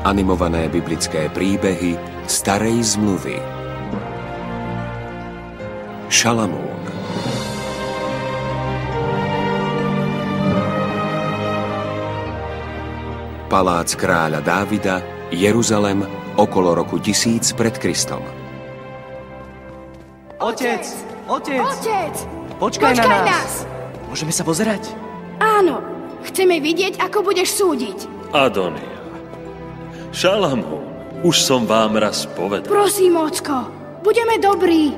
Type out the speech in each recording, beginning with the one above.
Animované biblické príbehy Starej zmluvy. Šalamún. Palác kráľa Dávida, Jeruzalem, okolo roku 1000 pred Kristom. Otec! Počkaj na nás! Môžeme sa pozerať? Áno, chceme vidieť, ako budeš súdiť. Adonia. Šalamún, už som vám raz povedal. Prosím, ocko, budeme dobrí.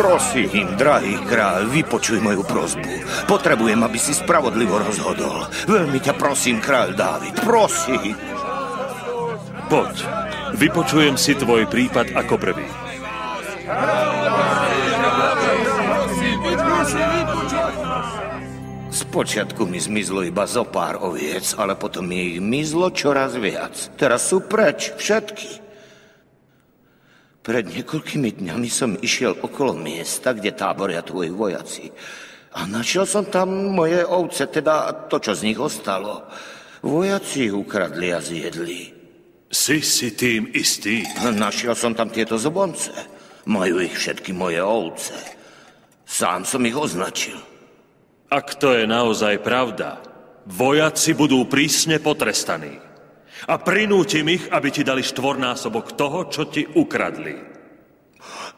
Prosím, drahý kráľ, vypočuj moju prosbu. Potrebujem, aby si spravodlivo rozhodol. Veľmi ťa prosím, kráľ Dávid, prosím. Poď, vypočujem si tvoj prípad ako prvý. Spočiatku mi zmizlo iba zo pár oviec, ale potom mi ich mizlo čoraz viac. Teraz sú preč, všetky. Pred niekoľkými dňami som išiel okolo miesta, kde táboria tvoji vojaci. A našiel som tam moje ovce, teda to, čo z nich ostalo. Vojaci ich ukradli a zjedli. Si tým istý? Našiel som tam tieto zobonce. Majú ich všetky moje ovce. Sám som ich označil. Ak to je naozaj pravda, vojaci budú prísne potrestaní. A prinútim ich, aby ti dali 4-násobok toho, čo ti ukradli.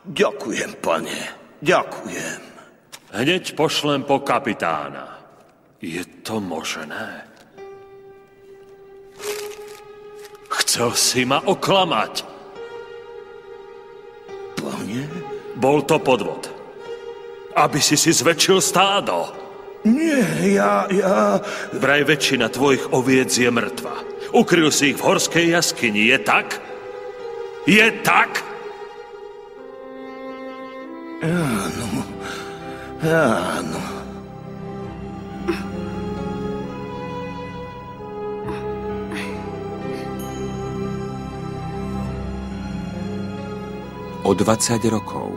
Ďakujem, pane. Ďakujem. Hneď pošlem po kapitána. Je to možné? Chcel si ma oklamať. Pane? Bol to podvod. Aby si zväčšil stádo. Nie, ja... Vraj väčšina tvojich oviec je mŕtva. Ukryl si ich v horskej jaskyni, je tak? Je tak? Áno. O 20 rokov.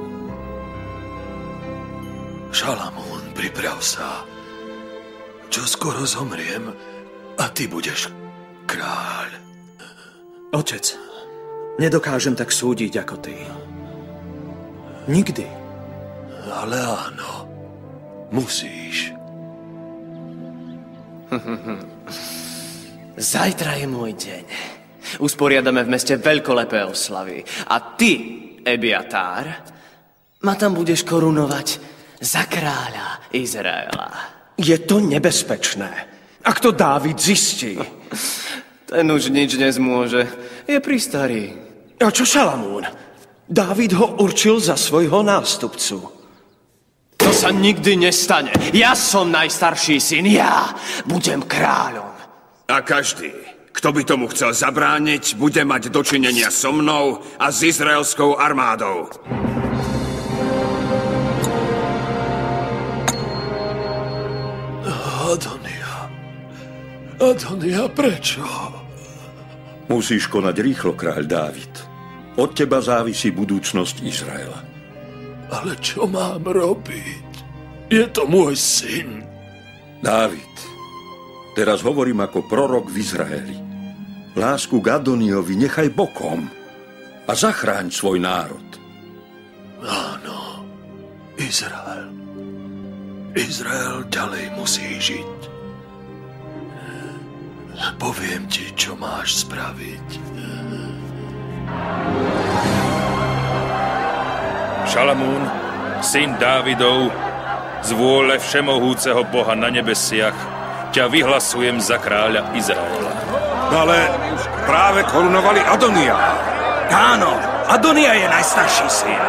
Šalamún, priprav sa. Čo skoro zomriem a ty budeš kráľ. Otec, nedokážem tak súdiť ako ty. Nikdy. Ale áno, musíš. Zajtra je môj deň. Usporiadame v meste veľkolepé oslavy. A ty, Ebiatár, ma tam budeš korunovať za kráľa Izraela. Je to nebezpečné. Ak to Dávid zistí. Ten už nič nezmôže. Je pristarý. A čo Šalamún? Dávid ho určil za svojho nástupcu. To sa nikdy nestane. Ja som najstarší syn. Ja budem kráľom. A každý, kto by tomu chcel zabrániť, bude mať dočinenia so mnou a s izraelskou armádou. Adonia, prečo? Musíš konať rýchlo, kráľ Dávid. Od teba závisí budúcnosť Izraela. Ale čo mám robiť? Je to môj syn. Dávid, teraz hovorím ako prorok v Izraeli. Lásku k Adoniovi nechaj bokom a zachráň svoj národ. Áno, Izrael. Izrael ďalej musí žiť. Poviem ti, čo máš spraviť. Šalamún, syn Dávidov, z vôle všemohúceho Boha na nebesiach, ťa vyhlasujem za kráľa Izraela. Ale práve korunovali Adonia. Áno, Adonia je najstarší syn.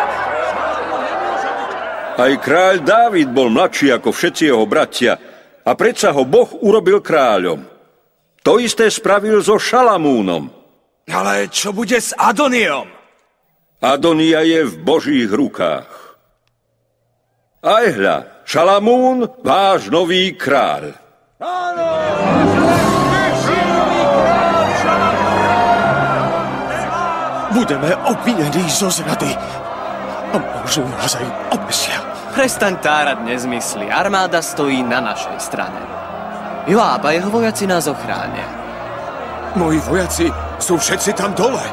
Aj kráľ Dávid bol mladší ako všetci jeho bratia a predsa ho Boh urobil kráľom. To isté spravil so Šalamúnom. Ale čo bude s Adoniom? Adonia je v Božích rukách. Aj hľa, Šalamún, váš nový kráľ. Áno! budeme obvinení zo zrady. A možno nás aj obesia. Prestaň tárať nezmysly. Armáda stojí na našej strane. Joáb a jeho vojaci nás ochránia. Moji vojaci sú všetci tam dole.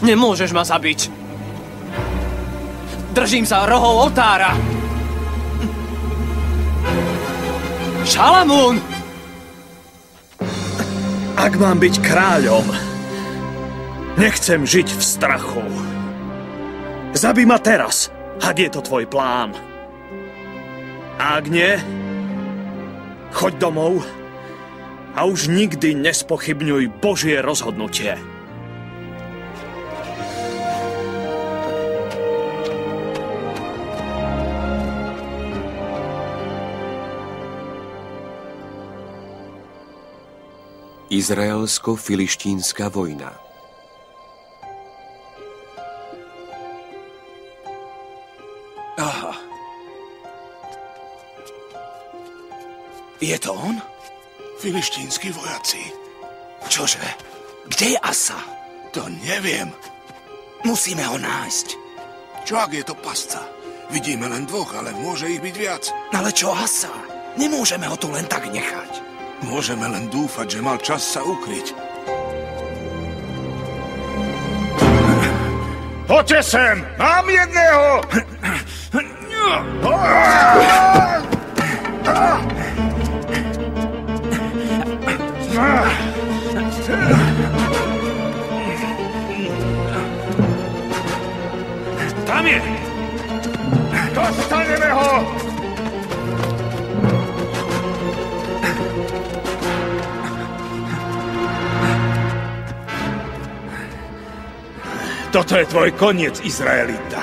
Nemôžeš ma zabiť. Držím sa rohov oltára. Šalamún! Ak mám byť kráľom, nechcem žiť v strachu. Zabij ma teraz, ak je to tvoj plán. A ak nie, choď domov a už nikdy nespochybňuj Božie rozhodnutie. Izraelsko-filištínska vojna. Aha. Je to on? Filištínsky vojaci. Čože? Kde je Asa? To neviem. Musíme ho nájsť. Čo ak je to pasca? Vidíme len dvoch, ale môže ich byť viac. Ale čo Asa? Nemôžeme ho tu len tak nechať. Môžeme len dúfať, že mal čas sa ukryť. Poďte sem! Mám jedného! Tam je! Dostaneme ho! Toto je tvoj koniec, Izraelita.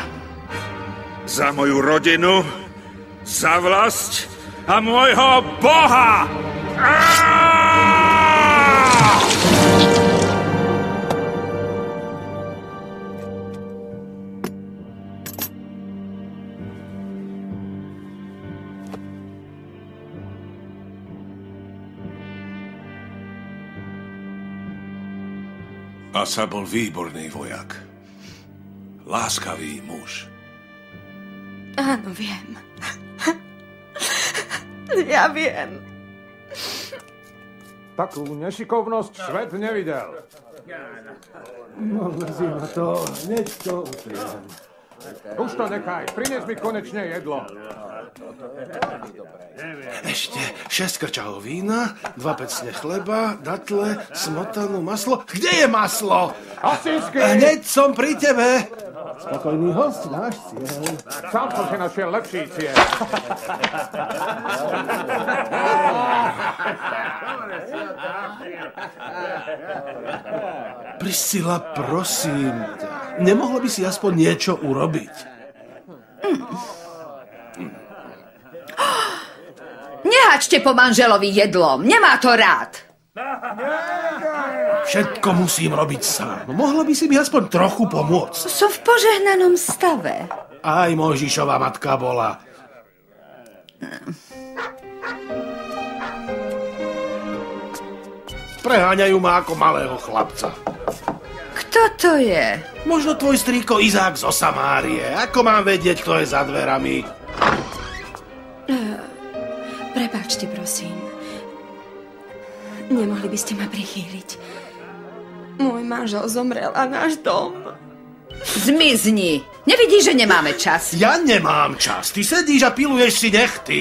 Za moju rodinu, za vlast a môjho Boha! Asa bol výborný vojak. Láskavý muž. Áno, viem. Ja viem. Takú nešikovnosť svet nevidel. No, mrzí ma to. Hneď to utriem. Už to nechaj. Prines mi konečne jedlo. Ešte 6 krčahov vína, 2 pecne chleba, datle, smotanu, maslo. Kde je maslo? Asínsky! Hneď som pri tebe. Spokojný host, náš cieľ. Sám som si našiel lepší cieľ. Priscila, prosím ťa. Nemohla by si aspoň niečo urobiť? Nehačte po manželovi jedlom, nemá to rád. Všetko musím robiť sám. Mohla by si mi aspoň trochu pomôcť. Som v požehnanom stave. Aj Mojžišova matka bola. Preháňajú ma ako malého chlapca. Kto to je? Možno tvoj strýko Izák zo Samárie. Ako mám vedieť, kto je za dverami? Prepáčte, prosím. Nemohli by ste ma prichýliť. Môj manžel zomrel a náš dom. Zmizni. Nevidíš, že nemáme čas? Ja nemám čas. Ty sedíš a piluješ si nechty.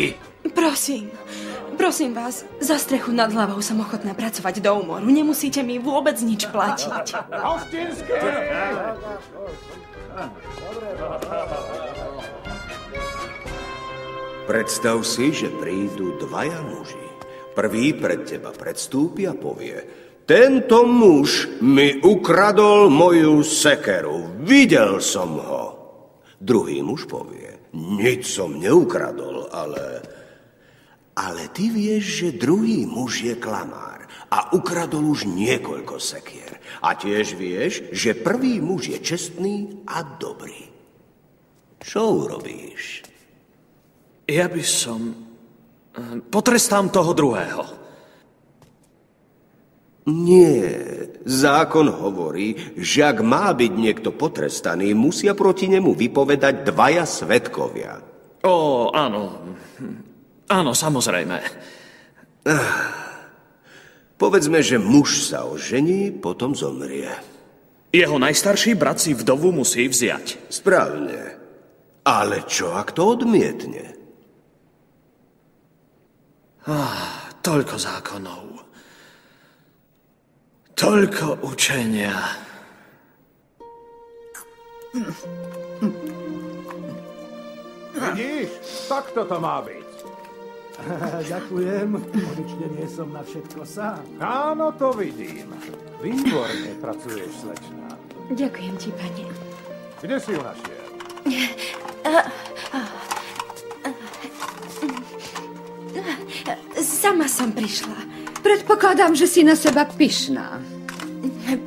Prosím vás, za strechu nad hlavou som ochotná pracovať do úmoru. Nemusíte mi vôbec nič platiť. Hostinský! Predstav si, že prídu dvaja muži. Prvý pred teba predstúpi a povie: Tento muž mi ukradol moju sekeru. Videl som ho. Druhý muž povie: Nič som neukradol, ale Ale ty vieš, že druhý muž je klamár a ukradol už niekoľko sekier. A tiež vieš, že prvý muž je čestný a dobrý. Čo urobíš? Ja by som... Potrestám toho druhého. Nie. Zákon hovorí, že ak má byť niekto potrestaný, musia proti nemu vypovedať 2 svedkovia. Áno. Áno, samozrejme. Povedzme, že muž sa ožení, potom zomrie. Jeho najstarší brat si vdovu musí vziať. Správne. Ale čo, ak to odmietne? Toľko zákonov. Toľko učenia. Vidíš? Takto to má byť. Ďakujem. Konečne nie som na všetko sám. Áno, to vidím. Výborne pracuješ, slečná. Ďakujem ti, pane. Kde si ju našiel? Sama som prišla. Predpokladám, že si na seba pyšná.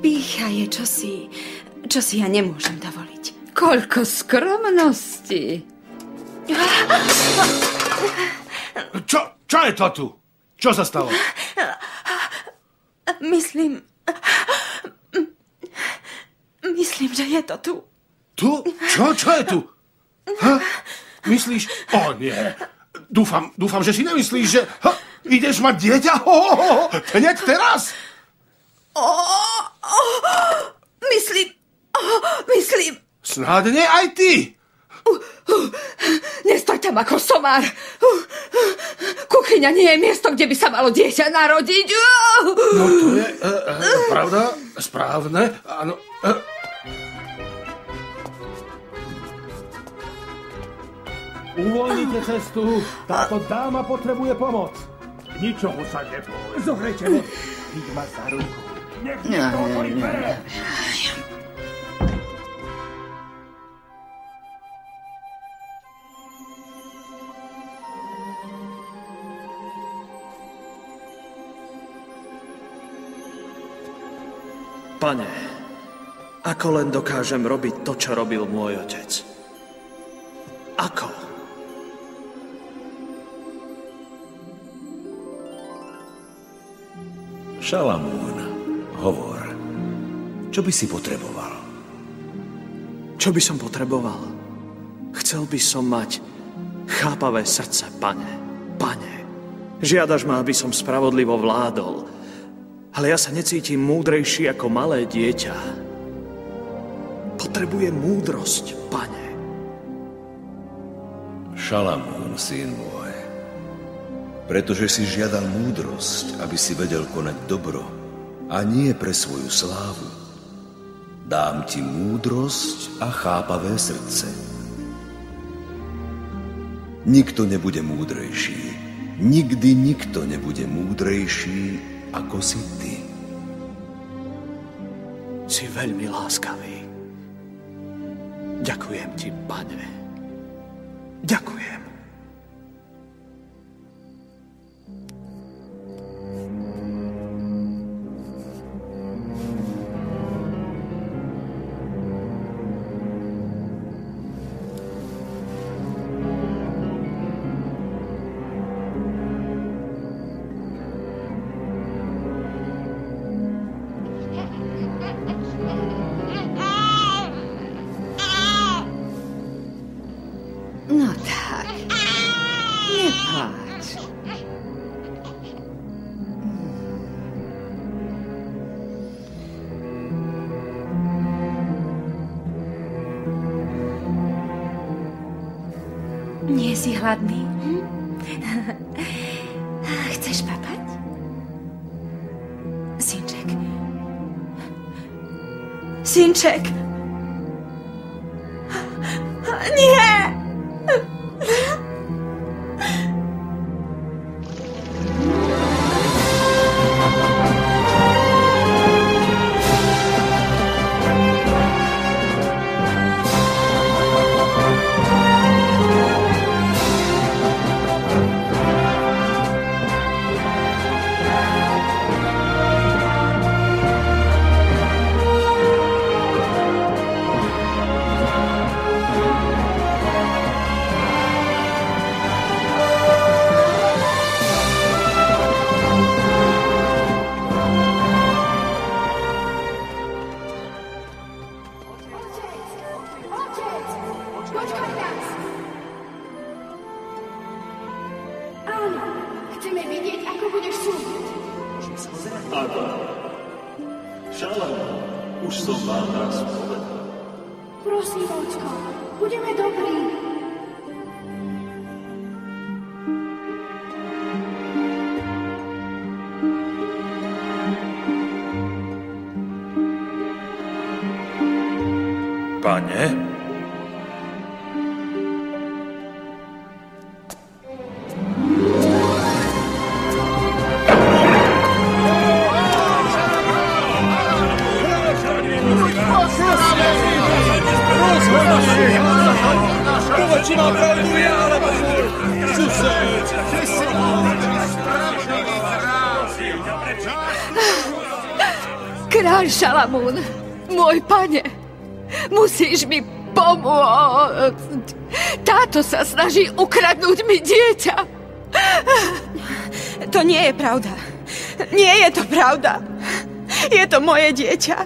Pýcha je čo si ja nemôžem dovoliť. Koľko skromnosti. Čo je to tu? Čo sa stalo? Myslím, že je to tu. Tu? Čo je tu? Myslíš? Nie. Dúfam, že si nemyslíš, že ideš mať dieťa? Hneď teraz? Myslím. Snáď nie aj ty. Nestoj tam ako somár. Kuchyňa nie je miesto, kde by sa malo dieťa narodiť. No to je pravda, správne. Áno. Uvoľnite cestu. Táto dáma potrebuje pomoc. Ničomu sa neboj. Zohrejte vody. Chyť ma za ruku. Nech to otvorí dvere. Pane, ako len dokážem robiť to, čo robil môj otec? Ako? Šalamún, hovor. Čo by si potreboval? Čo by som potreboval? Chcel by som mať chápavé srdce, pane. Pane, žiadaš ma, aby som spravodlivo vládol, ale ja sa necítim múdrejší ako malé dieťa. Potrebujem múdrosť, pane. Šalamún, syn môj, pretože si žiadal múdrosť, aby si vedel konať dobro a nie pre svoju slávu, dám ti múdrosť a chápavé srdce. Nikto nebude múdrejší, nikdy nikto nebude múdrejší ako si ty. Si veľmi láskavý. Ďakujem ti, pane. Ďakujem. No tak, nepláč. Nie si hladný? Chceš papať? Synček. Synček. Nie! vidieť, ako budeš súdiť. Áno. Šalamún, už som vám raz povedal. Prosím, ocko, budeme dobrí. Pane? Kráľ Šalamún, môj pane, musíš mi pomôcť. Táto sa snaží ukradnúť mi dieťa. To nie je pravda. Nie je to pravda. Je to moje dieťa.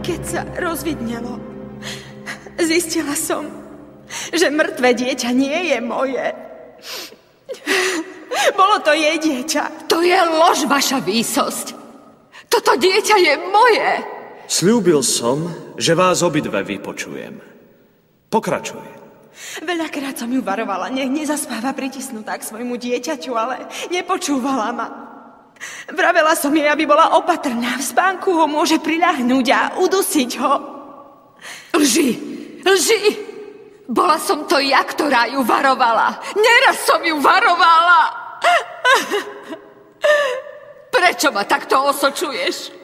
Keď sa rozvidnelo, zistila som, že mŕtve dieťa nie je moje. Bolo to jej dieťa. To je lož, vaša výsosť. Toto dieťa je moje. Sľúbil som, že vás obidve vypočujem. Pokračuj. Veľakrát som ju varovala, nech nezaspáva pritisnutá k svojmu dieťaťu, ale nepočúvala ma. Vravela som jej, aby bola opatrná. V spánku ho môže priľahnúť a udusiť ho. Lži! Lži! Bola som to ja, ktorá ju varovala. Neraz som ju varovala. Prečo ma takto osočuješ?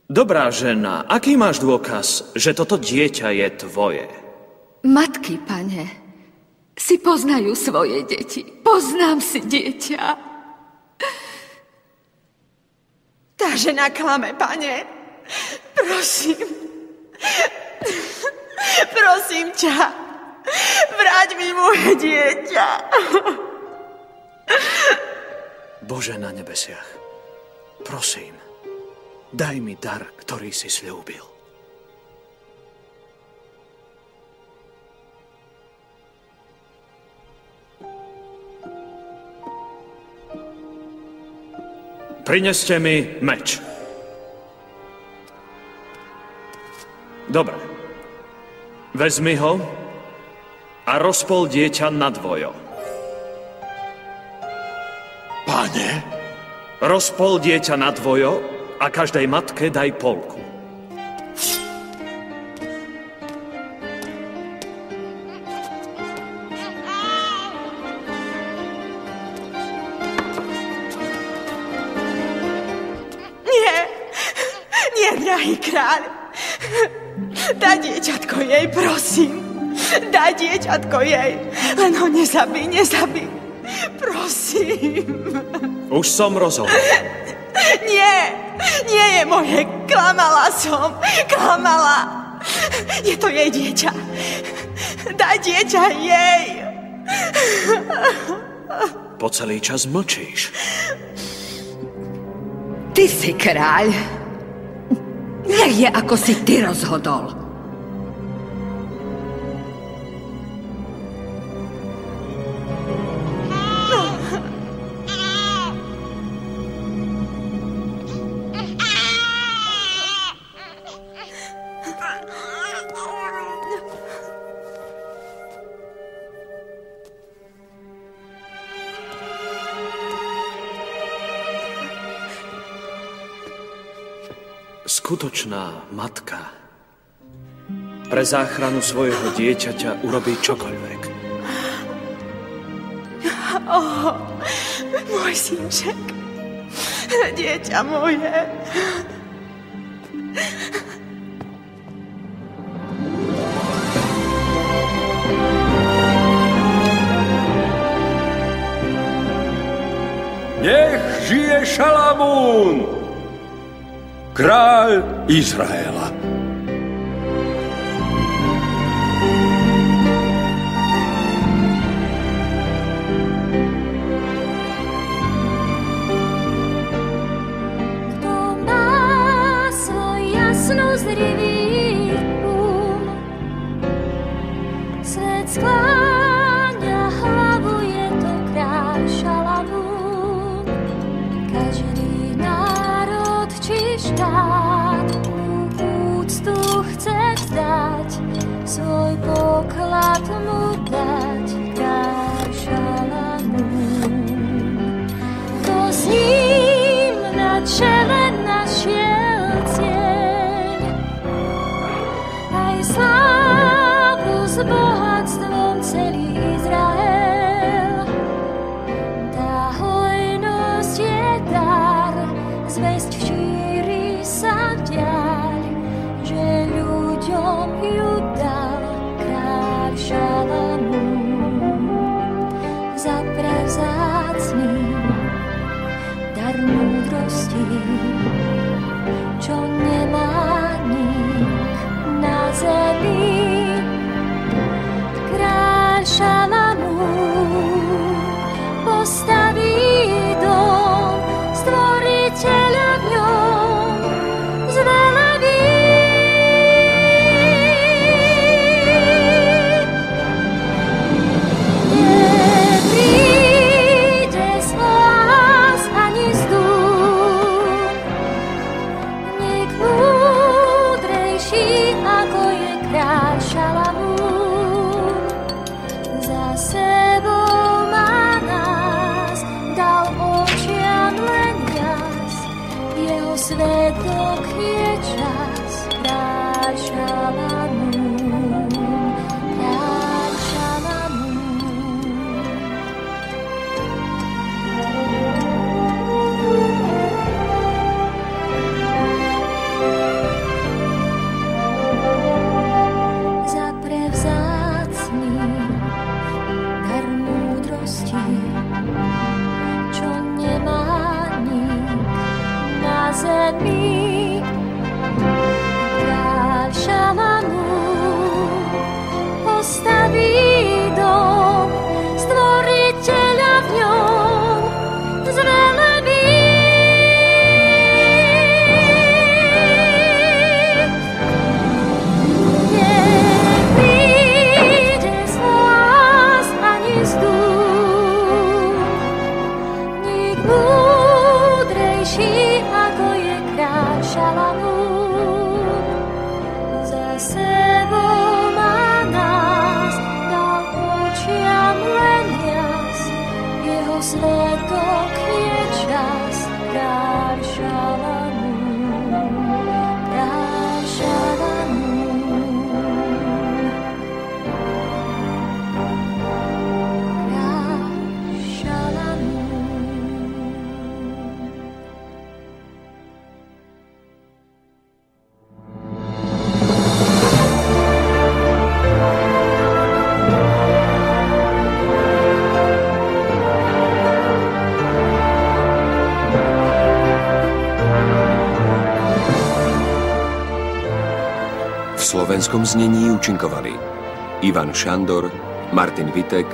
Dobrá žena, aký máš dôkaz, že toto dieťa je tvoje? Matky, pane, si poznajú svoje deti. Poznám si dieťa. Tá žena klame, pane. Prosím. Prosím ťa. Vráť mi moje dieťa. Bože na nebesiach, prosím, daj mi dar, ktorý si sľúbil. Prineste mi meč. Dobre. Vezmi ho a rozpol dieťa na dvojo. Pane? Rozpol dieťa na dvojo a každej matke daj polku. Nie, drahý kráľ. Daj dieťatko jej, prosím. Daj dieťatko jej. Len ho nezabij. Prosím. Už som rozhodol. Nie je moje. Klamala som. Je to jej dieťa. Daj dieťa jej. Po celý čas mlčíš. Ty si kráľ. Nech je, ako si ty rozhodol. Skutočná matka pre záchranu svojho dieťaťa urobí čokoľvek. Môj synček. Dieťa moje. Nech žije Šalamún, kráľ Izraela. Kto má svoj jasnozrivý keď skláňa hlavu, je to kráľ Šalamún. Každý národ či štát mu úctu chce vzdať, svoj poklad mu dať, kráľ Šalamún. To s ním na čele našiel cieľ, aj slávu s bohatstvom celý Izrael. Tá hojnosť je dar, zvesť šíri sa vďaľ, že ľuďom ju dal kráľ Šalamún. Za prevzácný dar múdrosti, čo nemá nik na zemi. Kráľ Šalamún postaví dom, stvoriteľa v ňom zvelebí. Nepríde z oáz ani z dún, nik múdrejší ako je kráľ Šalamún. Za sebou má nás, dal očiam len jas, jeho svedok je čas, kráľ Šalamún, kráľ Šalamún. Za prevzácný dar múdrosti, čo nemá nik na zemi. Kráľ Šalamún postaví dom, stvoriteľa v ňom zvelebí. Nepríde z oáz ani z dún, nik múdrejší ako je kráľ Šalamún. Za sebou má nás, dal očiam len jas, jeho svedok je čas, kráľ Šalamún, kráľ Šalamún, kráľ Šalamún. V slovenskom znení účinkovali Ivan Šandor, Martin Vitek,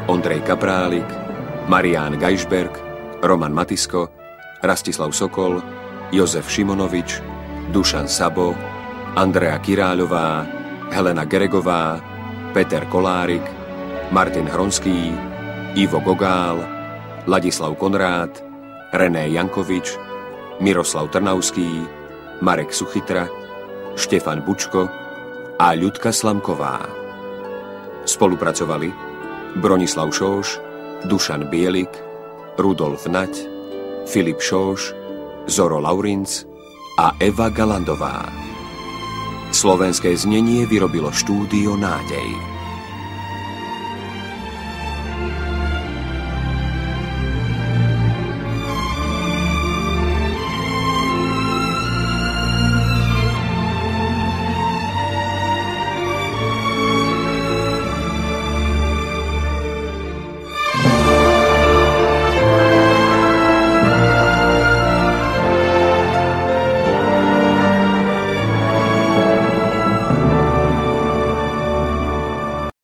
Ondrej Kaprálik, Marián Gajšberg, Roman Matisko, Rastislav Sokol, Jozef Šimonovič, Dušan Sabo, Andrea Kiráľová, Helena Geregová, Peter Kolárik, Martin Hronský, Ivo Gogál, Ladislav Konrád, René Jankovič, Miroslav Trnavský, Marek Suchitra, Štefan Bučko a Ľudka Slamková. Spolupracovali Bronislav Šóš, Dušan Bielik, Rudolf Nať, Filip Šóš, Zoro Laurinc a Eva Galandová. Slovenské znenie vyrobilo štúdio Nádej.